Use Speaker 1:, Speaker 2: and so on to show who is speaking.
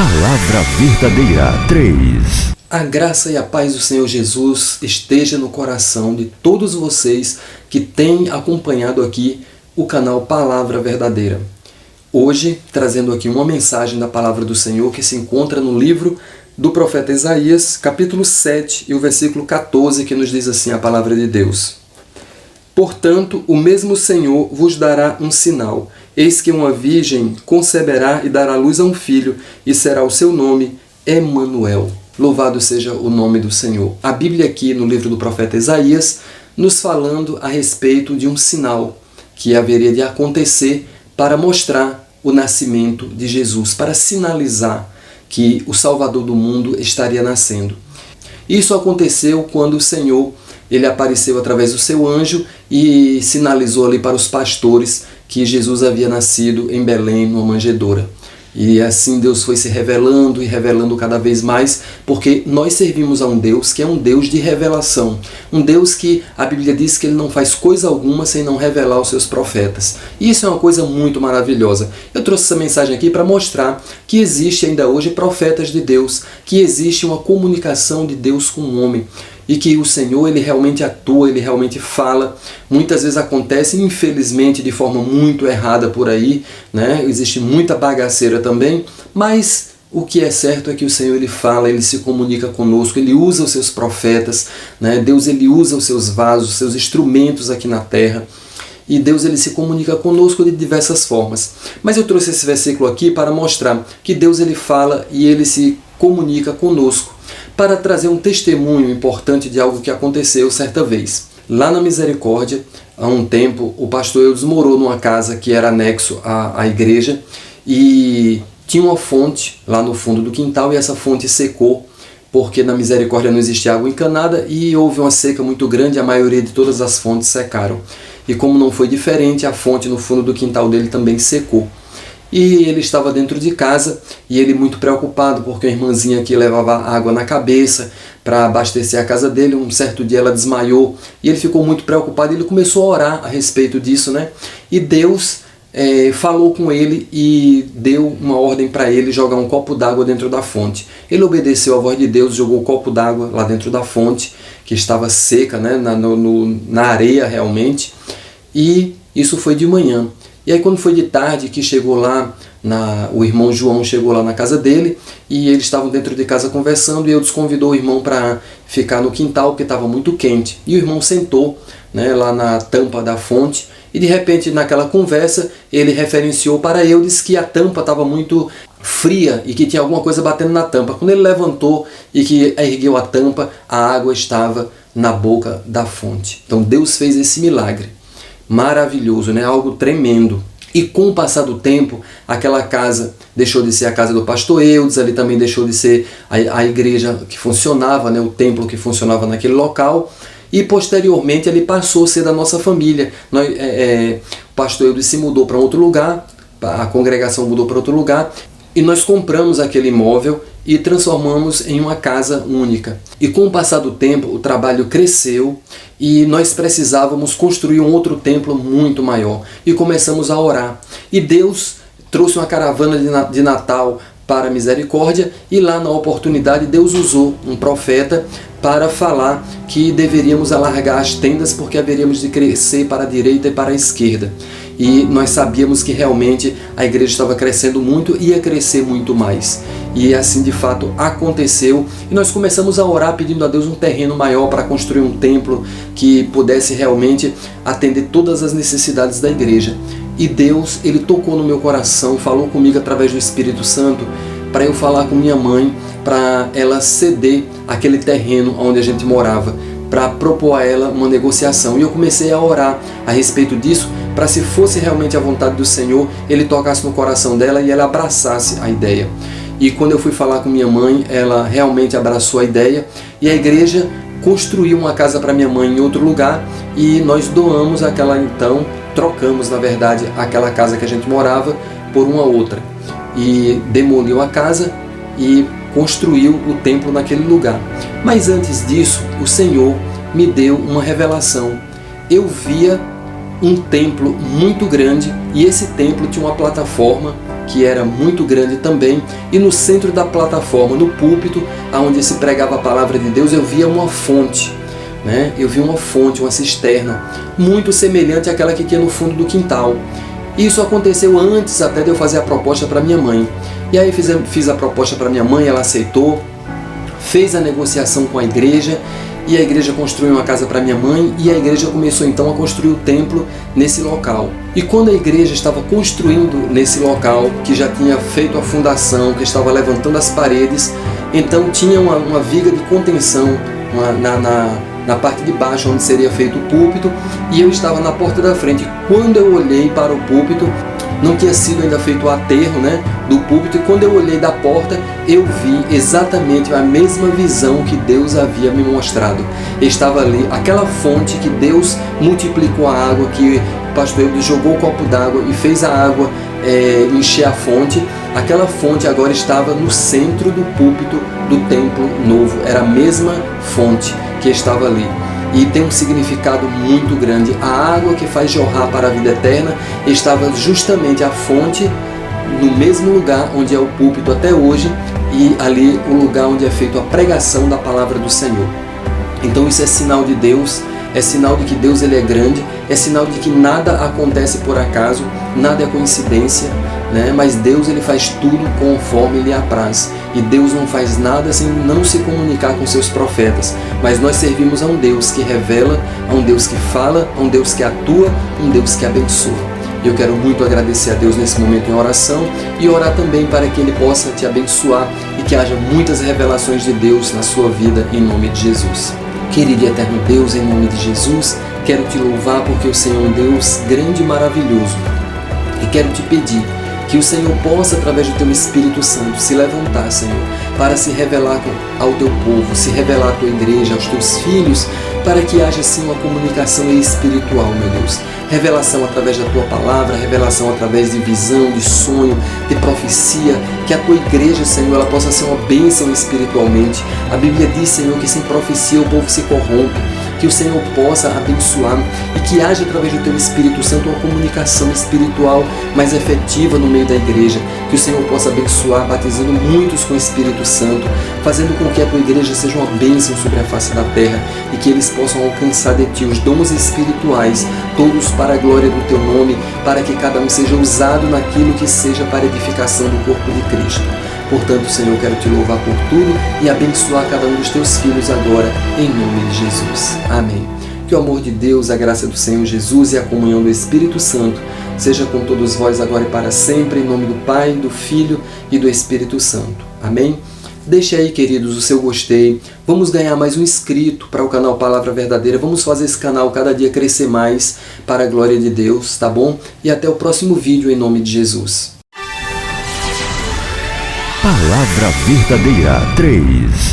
Speaker 1: Palavra Verdadeira 3.
Speaker 2: A graça e a paz do Senhor Jesus esteja no coração de todos vocês que têm acompanhado aqui o canal Palavra Verdadeira. Hoje, trazendo aqui uma mensagem da Palavra do Senhor que se encontra no livro do profeta Isaías, capítulo 7 e o versículo 14, que nos diz assim a Palavra de Deus. Portanto, o mesmo Senhor vos dará um sinal. Eis que uma virgem conceberá e dará luz a um filho, e será o seu nome Emanuel. Louvado seja o nome do Senhor. A Bíblia aqui no livro do profeta Isaías, nos falando a respeito de um sinal que haveria de acontecer para mostrar o nascimento de Jesus, para sinalizar que o Salvador do mundo estaria nascendo. Isso aconteceu quando o Senhor ele apareceu através do seu anjo e sinalizou ali para os pastores que Jesus havia nascido em Belém, numa manjedoura. E assim Deus foi se revelando e revelando cada vez mais, porque nós servimos a um Deus que é um Deus de revelação. Um Deus que a Bíblia diz que Ele não faz coisa alguma sem não revelar aos seus profetas. E isso é uma coisa muito maravilhosa. Eu trouxe essa mensagem aqui para mostrar que existe ainda hoje profetas de Deus, que existe uma comunicação de Deus com o homem. E que o Senhor ele realmente atua, ele realmente fala. Muitas vezes acontece, infelizmente, de forma muito errada por aí, né? Existe muita bagaceira também, mas o que é certo é que o Senhor ele fala, ele se comunica conosco, ele usa os seus profetas, né? Deus ele usa os seus vasos, os seus instrumentos aqui na terra. E Deus ele se comunica conosco de diversas formas. Mas eu trouxe esse versículo aqui para mostrar que Deus ele fala e ele se comunica conosco, para trazer um testemunho importante de algo que aconteceu certa vez. Lá na Misericórdia, há um tempo, o pastor Eudes morou numa casa que era anexo à igreja e tinha uma fonte lá no fundo do quintal e essa fonte secou, porque na Misericórdia não existia água encanada e houve uma seca muito grande, a maioria de todas as fontes secaram. E como não foi diferente, a fonte no fundo do quintal dele também secou. E ele estava dentro de casa e ele muito preocupado porque a irmãzinha aqui levava água na cabeça para abastecer a casa dele. Um certo dia ela desmaiou e ele ficou muito preocupado e ele começou a orar a respeito disso, né? E Deus falou com ele e deu uma ordem para ele jogar um copo d'água dentro da fonte. Ele obedeceu à voz de Deus, jogou o copo d'água lá dentro da fonte, que estava seca, né? na areia realmente, e isso foi de manhã. E aí quando foi de tarde que chegou lá, o irmão João chegou lá na casa dele e eles estavam dentro de casa conversando e eu desconvidou o irmão para ficar no quintal porque estava muito quente. E o irmão sentou, né, lá na tampa da fonte e de repente naquela conversa ele referenciou para eu, disse que a tampa estava muito fria e que tinha alguma coisa batendo na tampa. Quando ele levantou e que ergueu a tampa, a água estava na boca da fonte. Então Deus fez esse milagre. Maravilhoso, né? Algo tremendo. E com o passar do tempo, aquela casa deixou de ser a casa do pastor Eudes, ali também deixou de ser a igreja que funcionava, né? O templo que funcionava naquele local, e posteriormente ele passou a ser da nossa família. O pastor Eudes se mudou para outro lugar, a congregação mudou para outro lugar, e nós compramos aquele imóvel e transformamos em uma casa única. E com o passar do tempo, o trabalho cresceu e nós precisávamos construir um outro templo muito maior. E começamos a orar. E Deus trouxe uma caravana de Natal para a Misericórdia e lá na oportunidade Deus usou um profeta para falar que deveríamos alargar as tendas porque haveríamos de crescer para a direita e para a esquerda. E nós sabíamos que realmente a igreja estava crescendo muito e ia crescer muito mais. E assim de fato aconteceu. E nós começamos a orar pedindo a Deus um terreno maior para construir um templo que pudesse realmente atender todas as necessidades da igreja. E Deus, Ele tocou no meu coração, falou comigo através do Espírito Santo para eu falar com minha mãe, para ela ceder aquele terreno onde a gente morava, para propor a ela uma negociação. E eu comecei a orar a respeito disso, para se fosse realmente a vontade do Senhor, Ele tocasse no coração dela e ela abraçasse a ideia. E quando eu fui falar com minha mãe, ela realmente abraçou a ideia e a igreja construiu uma casa para minha mãe em outro lugar e nós doamos trocamos na verdade aquela casa que a gente morava por uma outra. E demoliu a casa e construiu o templo naquele lugar. Mas antes disso, o Senhor me deu uma revelação. Eu via um templo muito grande e esse templo tinha uma plataforma que era muito grande também, e no centro da plataforma, no púlpito, onde se pregava a palavra de Deus, eu via uma fonte, né? Eu vi uma fonte, uma cisterna, muito semelhante àquela que tinha no fundo do quintal. Isso aconteceu antes até de eu fazer a proposta para minha mãe. E aí fiz a proposta para minha mãe, ela aceitou, fez a negociação com a igreja, e a igreja construiu uma casa para minha mãe, e a igreja começou então a construir o templo nesse local. E quando a igreja estava construindo nesse local, que já tinha feito a fundação, que estava levantando as paredes, então tinha uma viga de contenção na parte de baixo, onde seria feito o púlpito, e eu estava na porta da frente. Quando eu olhei para o púlpito, não tinha sido ainda feito o aterro, né, do púlpito, e quando eu olhei da porta, eu vi exatamente a mesma visão que Deus havia me mostrado. Estava ali aquela fonte que Deus multiplicou a água, que o pastor Eudes jogou o copo d'água e fez a água encher a fonte. Aquela fonte agora estava no centro do púlpito do templo novo. Era a mesma fonte que estava ali. E tem um significado muito grande. A água que faz jorrar para a vida eterna estava justamente a fonte no mesmo lugar onde é o púlpito até hoje, e ali o lugar onde é feita a pregação da palavra do Senhor. Então isso é sinal de Deus, é sinal de que Deus ele é grande, é sinal de que nada acontece por acaso, nada é coincidência, né? Mas Deus ele faz tudo conforme lhe apraz. E Deus não faz nada sem não se comunicar com seus profetas. Mas nós servimos a um Deus que revela, a um Deus que fala, a um Deus que atua, um Deus que abençoa. E eu quero muito agradecer a Deus nesse momento em oração e orar também para que Ele possa te abençoar e que haja muitas revelações de Deus na sua vida, em nome de Jesus. Querido e eterno Deus, em nome de Jesus, quero te louvar porque o Senhor é um Deus grande e maravilhoso. E quero te pedir que o Senhor possa, através do Teu Espírito Santo, se levantar, Senhor, para se revelar ao Teu povo, se revelar à Tua igreja, aos Teus filhos, para que haja, sim, uma comunicação espiritual, meu Deus. Revelação através da Tua palavra, revelação através de visão, de sonho, de profecia, que a Tua igreja, Senhor, ela possa ser uma bênção espiritualmente. A Bíblia diz, Senhor, que sem profecia o povo se corrompe. Que o Senhor possa abençoar e que haja através do Teu Espírito Santo uma comunicação espiritual mais efetiva no meio da igreja. Que o Senhor possa abençoar, batizando muitos com o Espírito Santo, fazendo com que a Tua igreja seja uma bênção sobre a face da terra e que eles possam alcançar de Ti os dons espirituais, todos para a glória do Teu nome, para que cada um seja usado naquilo que seja para a edificação do corpo de Cristo. Portanto, Senhor, quero Te louvar por tudo e abençoar cada um dos Teus filhos agora, em nome de Jesus. Amém. Que o amor de Deus, a graça do Senhor Jesus e a comunhão do Espírito Santo seja com todos vós agora e para sempre, em nome do Pai, do Filho e do Espírito Santo. Amém? Deixe aí, queridos, o seu gostei. Vamos ganhar mais um inscrito para o canal Palavra Verdadeira. Vamos fazer esse canal cada dia crescer mais para a glória de Deus, tá bom? E até o próximo vídeo, em nome de Jesus.
Speaker 1: Palavra Verdadeira 3.